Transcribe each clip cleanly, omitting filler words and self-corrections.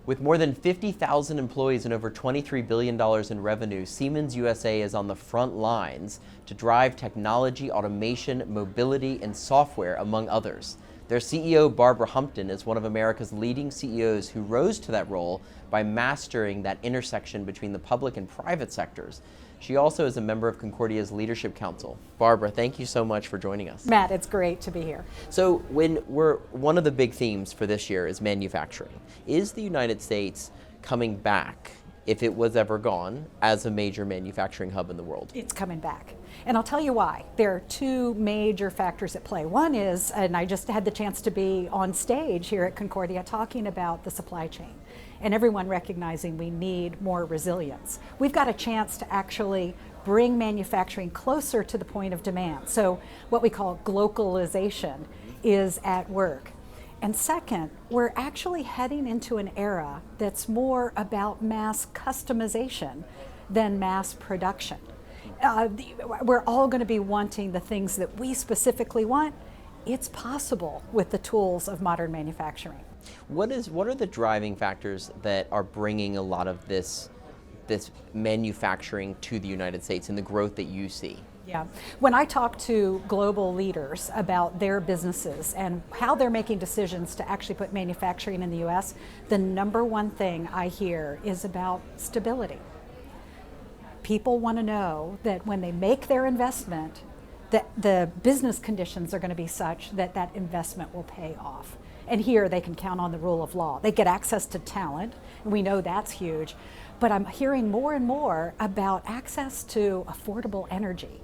With more than 50,000 employees and over $23 billion in revenue, Siemens USA is on the front lines to drive technology, automation, mobility, and software, among others. Their CEO, Barbara Humpton, is one of America's leading CEOs who rose to that role by mastering that intersection between the public and private sectors. She also is a member of Concordia's Leadership Council. Barbara, thank you so much for joining us. Matt, it's great to be here. So one of the big themes for this year is manufacturing. Is the United States coming back, if it was ever gone, as a major manufacturing hub in the world? It's coming back. And I'll tell you why. There are two major factors at play. One is, and I just had the chance to be on stage here at Concordia talking about the supply chain, and everyone recognizing we need more resilience. We've got a chance to actually bring manufacturing closer to the point of demand. So what we call glocalization is at work. And second, we're actually heading into an era that's more about mass customization than mass production. We're all going to be wanting the things that we specifically want. It's possible with the tools of modern manufacturing. What are the driving factors that are bringing a lot of this manufacturing to the United States and the growth that you see? Yeah, when I talk to global leaders about their businesses and how they're making decisions to actually put manufacturing in the US, the number one thing I hear is about stability. People want to know that when they make their investment, that the business conditions are going to be such that that investment will pay off. And here they can count on the rule of law. They get access to talent, and we know that's huge. But I'm hearing more and more about access to affordable energy.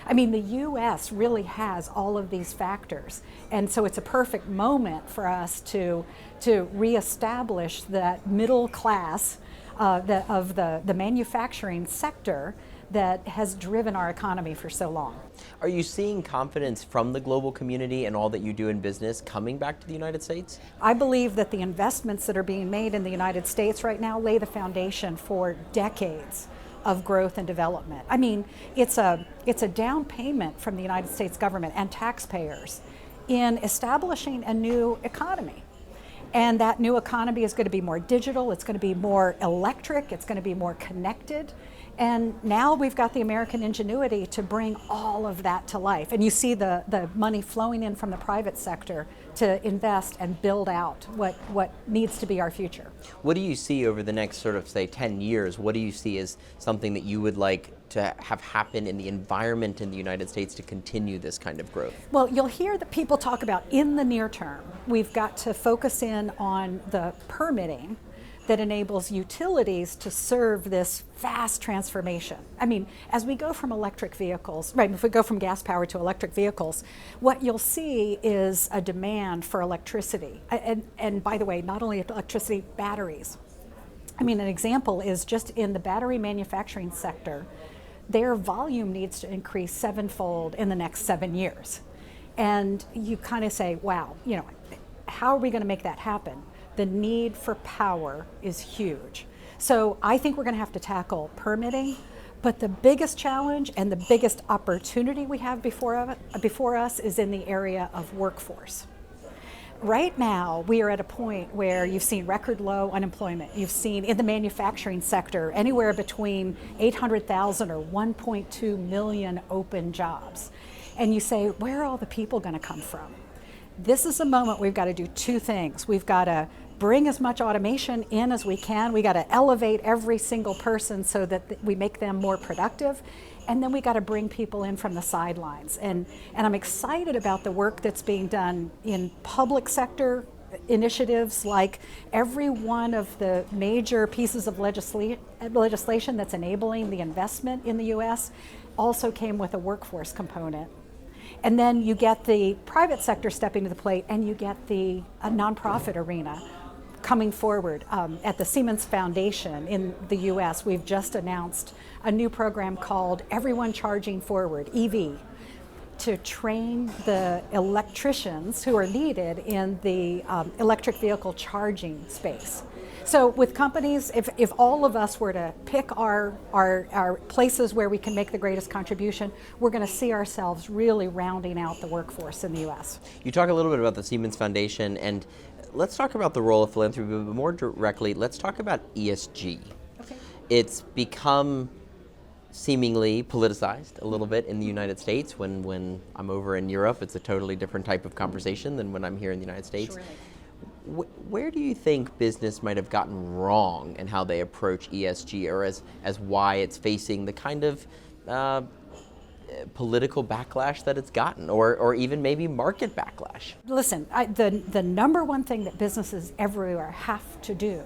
I mean, the US really has all of these factors. And so it's a perfect moment for us to reestablish that middle class of the manufacturing sector that has driven our economy for so long. Are you seeing confidence from the global community and all that you do in business coming back to the United States? I believe that the investments that are being made in the United States right now lay the foundation for decades of growth and development. I mean, it's a down payment from the United States government and taxpayers in establishing a new economy. And that new economy is going to be more digital, it's going to be more electric, it's going to be more connected. And now we've got the American ingenuity to bring all of that to life. And you see the money flowing in from the private sector to invest and build out what needs to be our future. What do you see over the next sort of, say, 10 years? What do you see as something that you would like to have happen in the environment in the United States to continue this kind of growth? Well, you'll hear the people talk about in the near term, we've got to focus in on the permitting that enables utilities to serve this fast transformation. I mean, as we go from electric vehicles, right, if we go from gas power to electric vehicles, what you'll see is a demand for electricity. And by the way, not only electricity, batteries. I mean, an example is just in the battery manufacturing sector, their volume needs to increase sevenfold in the next 7 years. And you kind of say, wow, you know, how are we going to make that happen? The need for power is huge. So I think we're going to have to tackle permitting, but the biggest challenge and the biggest opportunity we have before us is in the area of workforce. Right now, we are at a point where you've seen record low unemployment. You've seen in the manufacturing sector anywhere between 800,000 or 1.2 million open jobs. And you say, where are all the people going to come from? This is a moment we've got to do two things. We've got to bring as much automation in as we can. We got to elevate every single person so that we make them more productive. And then we got to bring people in from the sidelines. And I'm excited about the work that's being done in public sector initiatives, like every one of the major pieces of legislation that's enabling the investment in the US also came with a workforce component. And then you get the private sector stepping to the plate, and you get the nonprofit arena coming forward. At the Siemens Foundation in the US, we've just announced a new program called Everyone Charging Forward, EV, to train the electricians who are needed in the electric vehicle charging space. So with companies, if all of us were to pick our places where we can make the greatest contribution, we're going to see ourselves really rounding out the workforce in the U.S. You talk a little bit about the Siemens Foundation, and Let's talk about the role of philanthropy, but more directly, let's talk about ESG. Okay. It's become seemingly politicized a little bit in the United States. When I'm over in Europe, it's a totally different type of conversation than when I'm here in the United States. Surely. Where do you think business might have gotten wrong in how they approach ESG, or as why it's facing the kind of political backlash that it's gotten, or even maybe market backlash? Listen, the number one thing that businesses everywhere have to do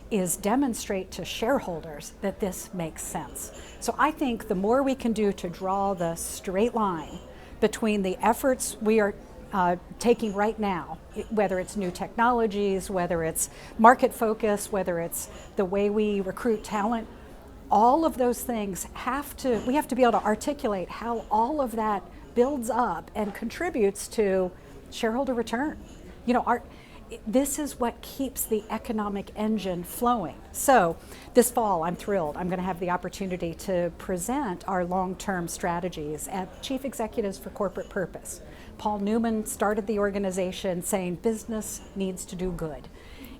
is demonstrate to shareholders that this makes sense. So I think the more we can do to draw the straight line between the efforts we are taking right now, whether it's new technologies, whether it's market focus, whether it's the way we recruit talent, all of those things we have to be able to articulate how all of that builds up and contributes to shareholder return. This is what keeps the economic engine flowing. So this fall, I'm thrilled. I'm going to have the opportunity to present our long-term strategies at Chief Executives for Corporate Purpose. Paul Newman started the organization saying business needs to do good.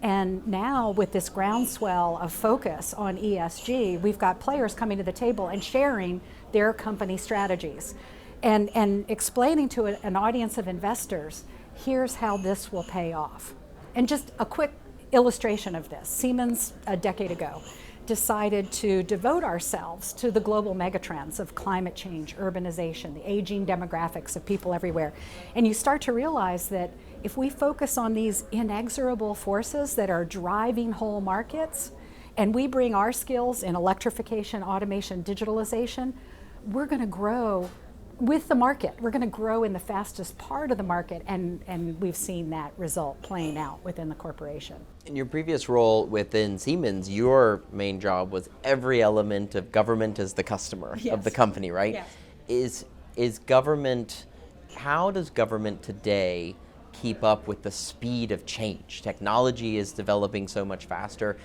And now with this groundswell of focus on ESG, we've got players coming to the table and sharing their company strategies and explaining to an audience of investors, here's how this will pay off. And just a quick illustration of this. Siemens, a decade ago, decided to devote ourselves to the global megatrends of climate change, urbanization, the aging demographics of people everywhere. And you start to realize that if we focus on these inexorable forces that are driving whole markets, and we bring our skills in electrification, automation, digitalization, we're going to grow with the market. We're going to grow in the fastest part of the market, and we've seen that result playing out within the corporation. In your previous role within Siemens, your main job was every element of government as the customer of the company, right? Yes. Is government, how does government today keep up with the speed of change? Technology is developing so much faster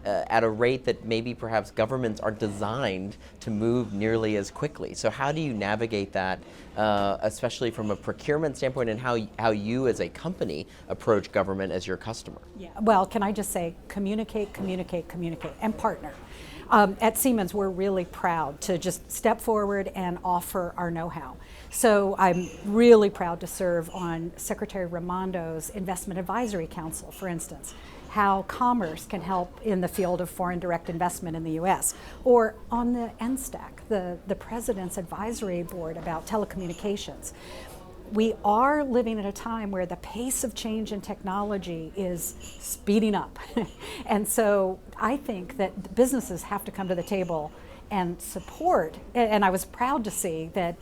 at a rate that maybe perhaps governments aren't designed to move nearly as quickly. So how do you navigate that, especially from a procurement standpoint, and how you as a company approach government as your customer? Yeah. Well, can I just say communicate, and partner. At Siemens, we're really proud to just step forward and offer our know-how. So I'm really proud to serve on Secretary Raimondo's Investment Advisory Council, for instance, how commerce can help in the field of foreign direct investment in the U.S., or on the NSTAC, the President's Advisory Board about telecommunications. We are living at a time where the pace of change in technology is speeding up. And so I think that businesses have to come to the table and support, and I was proud to see that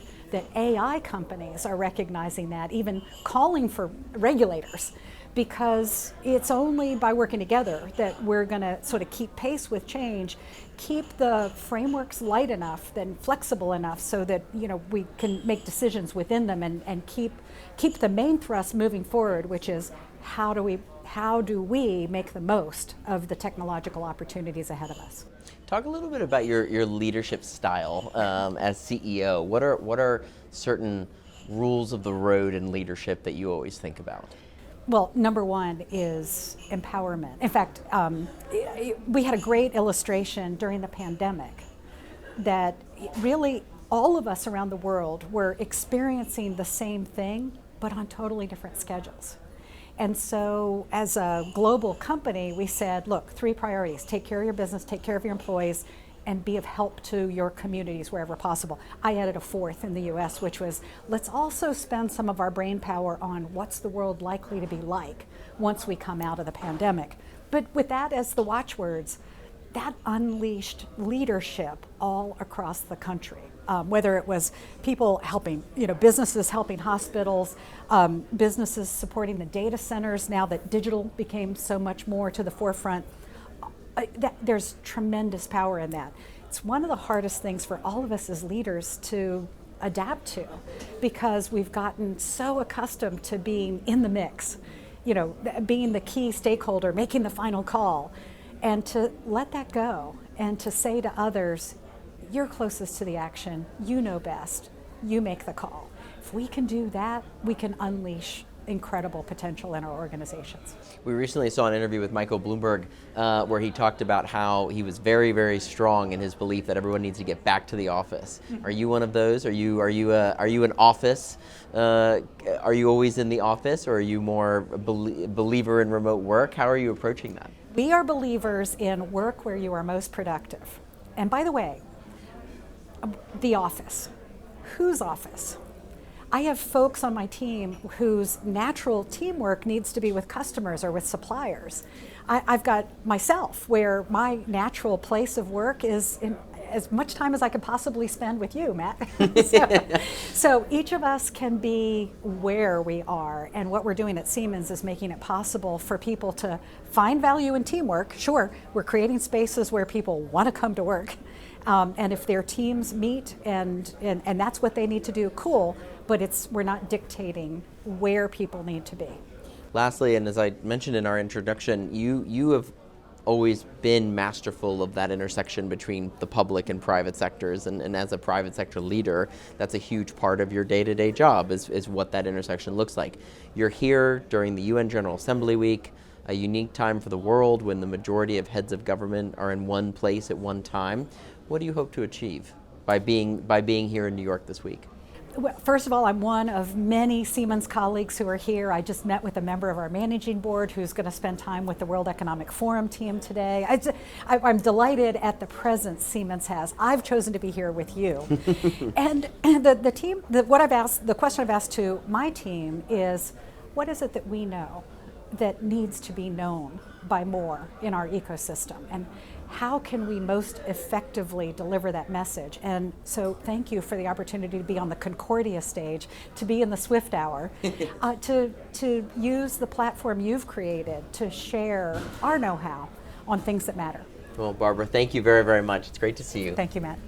AI companies are recognizing that, even calling for regulators, because it's only by working together that we're going to sort of keep pace with change, keep the frameworks light enough and flexible enough so that we can make decisions within them and keep the main thrust moving forward, which is how do we make the most of the technological opportunities ahead of us. Talk a little bit about your leadership style as CEO. What are certain rules of the road in leadership that you always think about? Well, number one is empowerment. In fact, we had a great illustration during the pandemic that really all of us around the world were experiencing the same thing, but on totally different schedules. And so as a global company, we said, look, 3 priorities: take care of your business, take care of your employees, and be of help to your communities wherever possible. I added a 4th in the US, which was, let's also spend some of our brain power on what's the world likely to be like once we come out of the pandemic. But with that as the watchwords, that unleashed leadership all across the country. Whether it was people helping, businesses helping hospitals, businesses supporting the data centers now that digital became so much more to the forefront. There's tremendous power in that. It's one of the hardest things for all of us as leaders to adapt to, because we've gotten so accustomed to being in the mix, being the key stakeholder, making the final call, and to let that go and to say to others, you're closest to the action, you know best, you make the call. If we can do that, we can unleash incredible potential in our organizations. We recently saw an interview with Michael Bloomberg where he talked about how he was very, very strong in his belief that everyone needs to get back to the office. Are you one of those? Are you an office? Are you always in the office, or are you more a believer in remote work? How are you approaching that? We are believers in work where you are most productive. And by the way, the office. Whose office? I have folks on my team whose natural teamwork needs to be with customers or with suppliers. I've got myself, where my natural place of work is in as much time as I could possibly spend with you, Matt. So each of us can be where we are, and what we're doing at Siemens is making it possible for people to find value in teamwork. Sure, we're creating spaces where people want to come to work, and if their teams meet and that's what they need to do, cool, but we're not dictating where people need to be. Lastly, and as I mentioned in our introduction, you have always been masterful of that intersection between the public and private sectors, and as a private sector leader, that's a huge part of your day-to-day job, is what that intersection looks like. You're here during the UN General Assembly Week, a unique time for the world when the majority of heads of government are in one place at one time. What do you hope to achieve by being here in New York this week? Well, first of all, I'm one of many Siemens colleagues who are here. I just met with a member of our managing board who's going to spend time with the World Economic Forum team today. I'm delighted at the presence Siemens has. I've chosen to be here with you. And the question I've asked to my team is, what is it that we know that needs to be known by more in our ecosystem? And how can we most effectively deliver that message? And so thank you for the opportunity to be on the Concordia stage, to be in the Swift Hour, to use the platform you've created to share our know-how on things that matter. Well, Barbara, thank you very, very much. It's great to see you. Thank you, Matt.